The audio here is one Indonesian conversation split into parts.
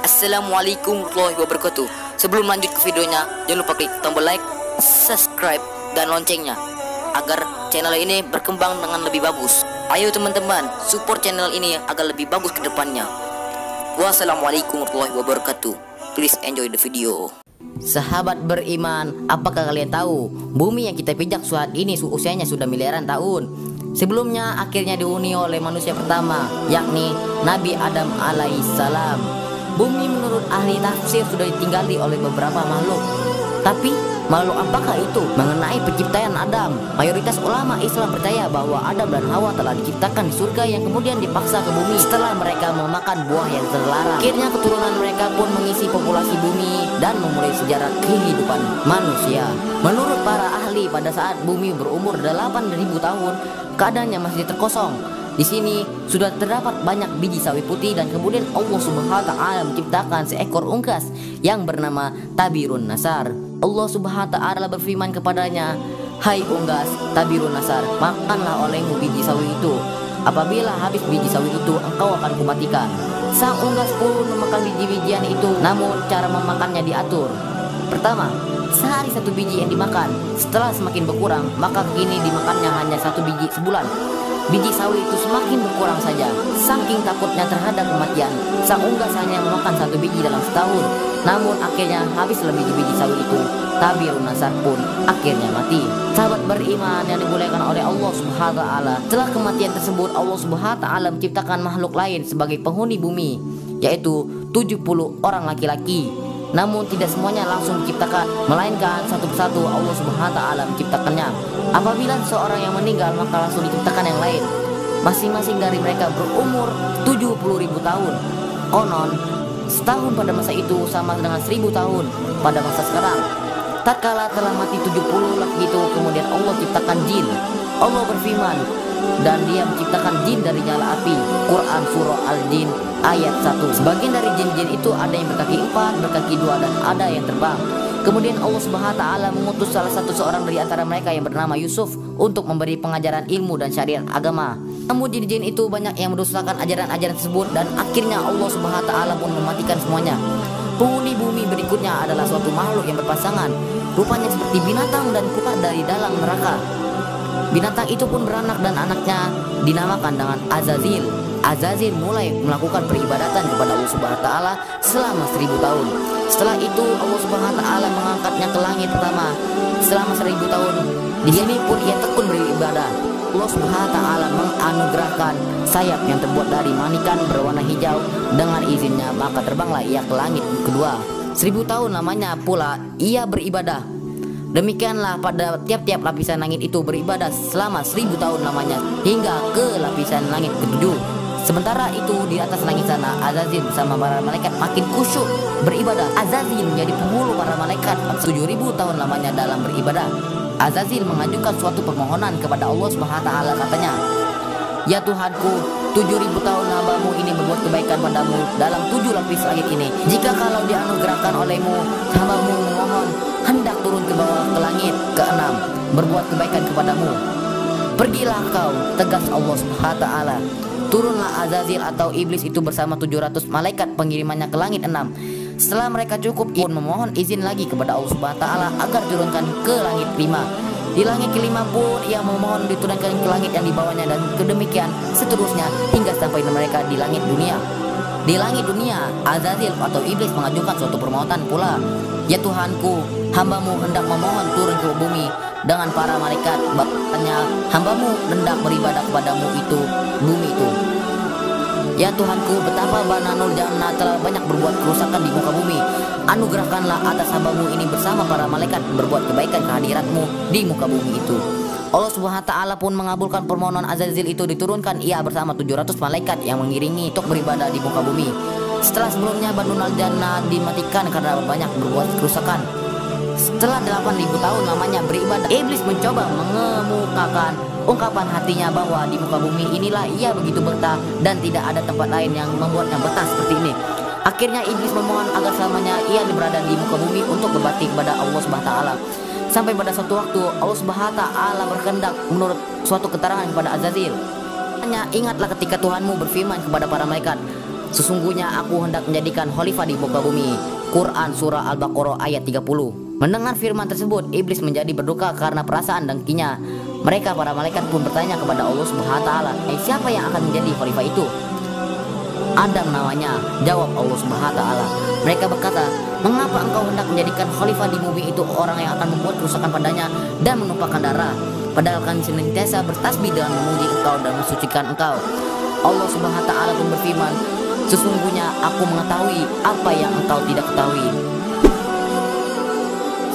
Assalamualaikum warahmatullahi wabarakatuh. Sebelum lanjut ke videonya, jangan lupa klik tombol like, subscribe, dan loncengnya agar channel ini berkembang dengan lebih bagus. Ayo teman-teman, support channel ini agar lebih bagus ke depannya. Wassalamualaikum warahmatullahi wabarakatuh. Please enjoy the video. Sahabat beriman, apakah kalian tahu bumi yang kita pijak saat ini usianya sudah miliaran tahun? Sebelumnya akhirnya dihuni oleh manusia pertama, yakni Nabi Adam alaihissalam. Bumi menurut ahli tafsir sudah ditinggali oleh beberapa makhluk. Tapi makhluk apakah itu? Mengenai penciptaan Adam, mayoritas ulama Islam percaya bahwa Adam dan Hawa telah diciptakan di surga yang kemudian dipaksa ke bumi setelah mereka memakan buah yang terlarang. Akhirnya keturunan mereka pun mengisi populasi bumi dan memulai sejarah kehidupan manusia. Menurut para ahli, pada saat bumi berumur 8.000 tahun, keadaannya masih terkosong. Di sini sudah terdapat banyak biji sawi putih dan kemudian Allah Subhanahu wa taala menciptakan seekor unggas yang bernama Tabirun Nasar. Allah Subhanahu wa taala berfirman kepadanya, "Hai unggas Tabirun Nasar, makanlah olehmu biji sawi itu. Apabila habis biji sawi itu, engkau akan kumatikan." Sang unggas pun memakan biji-bijian itu, namun cara memakannya diatur. Pertama, sehari satu biji yang dimakan. Setelah semakin berkurang, maka kini dimakannya hanya satu biji sebulan. Biji sawi itu semakin berkurang saja. Saking takutnya terhadap kematian, sang unggas hanya memakan satu biji dalam setahun. Namun akhirnya habislah biji-biji sawi itu. Tabirun Nasar pun akhirnya mati. Sahabat beriman yang dimuliakan oleh Allah Subhanahu wa taala, setelah kematian tersebut Allah Subhanahu wa taala menciptakan makhluk lain sebagai penghuni bumi, yaitu 70 orang laki-laki. Namun tidak semuanya langsung diciptakan, melainkan satu persatu Allah Subhanahu wa taala menciptakannya. Apabila seorang yang meninggal, maka langsung diciptakan yang lain. Masing-masing dari mereka berumur 70.000 tahun. Konon setahun pada masa itu sama dengan 1000 tahun pada masa sekarang. Tatkala telah mati 70 laki itu, kemudian Allah ciptakan jin. Allah berfirman, dan dia menciptakan jin dari nyala api. Quran surah Al-Jin ayat 1. Sebagian dari jin-jin itu ada yang berkaki 4, berkaki 2, dan ada yang terbang. Kemudian Allah Subhanahu wa taala mengutus salah satu seorang dari antara mereka yang bernama Yusuf untuk memberi pengajaran ilmu dan syariat agama. Namun jin-jin itu banyak yang mendustakan ajaran-ajaran tersebut dan akhirnya Allah Subhanahu wa taala pun mematikan semuanya. Penghuni bumi berikutnya adalah suatu makhluk yang berpasangan, rupanya seperti binatang dan keluar dari dalam neraka. Binatang itu pun beranak dan anaknya dinamakan dengan Azazil. Azazil mulai melakukan peribadatan kepada Allah Subhanahu wa taala selama 1000 tahun. Setelah itu Allah Subhanahu wa taala mengangkatnya ke langit pertama selama 1000 tahun. Di sini pun ia tekun beribadah. Allah Subhanahu wa taala menganugerahkan sayap yang terbuat dari manikan berwarna hijau. Dengan izinnya maka terbanglah ia ke langit kedua. 1000 tahun lamanya pula ia beribadah. Demikianlah pada tiap-tiap lapisan langit itu beribadah selama 1000 tahun lamanya hingga ke lapisan langit ketujuh. Sementara itu di atas langit sana Azazil bersama para malaikat makin khusyuk beribadah. Azazil menjadi penghulu para malaikat 7000 tahun lamanya dalam beribadah. Azazil mengajukan suatu permohonan kepada Allah Subhanahu wa taala, katanya, "Ya Tuhanku, 7000 tahun hambamu ini berbuat kebaikan padamu dalam 7 lapis langit ini. Jika kalau dianugerahkan olehmu, hambamu memohon hendak turun ke bawah ke langit ke-6 berbuat kebaikan kepadamu. Pergilah kau," tegas Allah Subhanahu wa taala. Turunlah Azazil atau iblis itu bersama 700 malaikat pengirimannya ke langit 6. Setelah mereka cukup pun memohon izin lagi kepada Allah Subhanahu wa taala agar turunkan ke langit 5. Di langit ke-5 pun ia memohon diturunkan ke langit yang di bawahnya dan kedemikian seterusnya hingga sampai mereka di langit dunia. Di langit dunia, Azazil atau iblis mengajukan suatu permohonan pula. "Ya Tuhanku, hambamu hendak memohon turun ke bumi dengan para malaikat. Bahkannya hambamu hendak beribadah kepadamu itu bumi itu. Ya Tuhanku, betapa Bananul Jannah telah banyak berbuat kerusakan di muka bumi. Anugerahkanlah atas hambamu ini bersama para malaikat berbuat kebaikan kehadiratmu di muka bumi itu." Allah Subhanahu wa taala pun mengabulkan permohonan Azazil itu. Diturunkan ia bersama 700 malaikat yang mengiringi untuk beribadah di muka bumi. Setelah sebelumnya Bananul Jannah dimatikan karena banyak berbuat kerusakan. Setelah 8.000 tahun lamanya beribadah, iblis mencoba mengemukakan ungkapan hatinya bahwa di muka bumi inilah ia begitu betah dan tidak ada tempat lain yang membuatnya betah seperti ini. Akhirnya iblis memohon agar selamanya ia berada di muka bumi untuk berbakti kepada Allah Subhanahu wa taala. Sampai pada suatu waktu Allah Subhanahu wa taala berkehendak menurut suatu keterangan kepada Azazil, "Ingatlah ketika Tuhanmu berfirman kepada para malaikat, Sesungguhnya aku hendak menjadikan khalifah di muka bumi. Quran Surah Al-Baqarah ayat 30. Mendengar firman tersebut, iblis menjadi berduka karena perasaan dengkinya. Mereka para malaikat pun bertanya kepada Allah Subhanahu wa taala, siapa yang akan menjadi khalifah itu? Adam namanya, jawab Allah Subhanahu wa taala. Mereka berkata, mengapa engkau hendak menjadikan khalifah di bumi itu orang yang akan membuat kerusakan padanya dan menumpahkan darah? Padahal kami senantiasa bertasbih dengan memuji engkau dan mensucikan engkau. Allah Subhanahu wa taala pun berfirman, sesungguhnya aku mengetahui apa yang engkau tidak ketahui.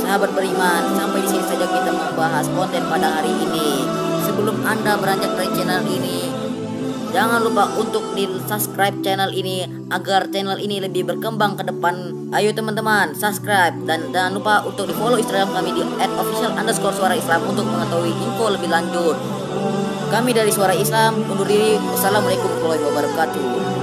Sahabat beriman, sampai di sini saja kita membahas konten pada hari ini. Sebelum Anda beranjak dari channel ini, jangan lupa untuk di subscribe channel ini agar channel ini lebih berkembang ke depan. Ayo teman-teman, subscribe dan jangan lupa untuk di follow Instagram kami di @official_suara_islam untuk mengetahui info lebih lanjut. Kami dari Suara Islam undur diri. Wassalamualaikum warahmatullahi wabarakatuh.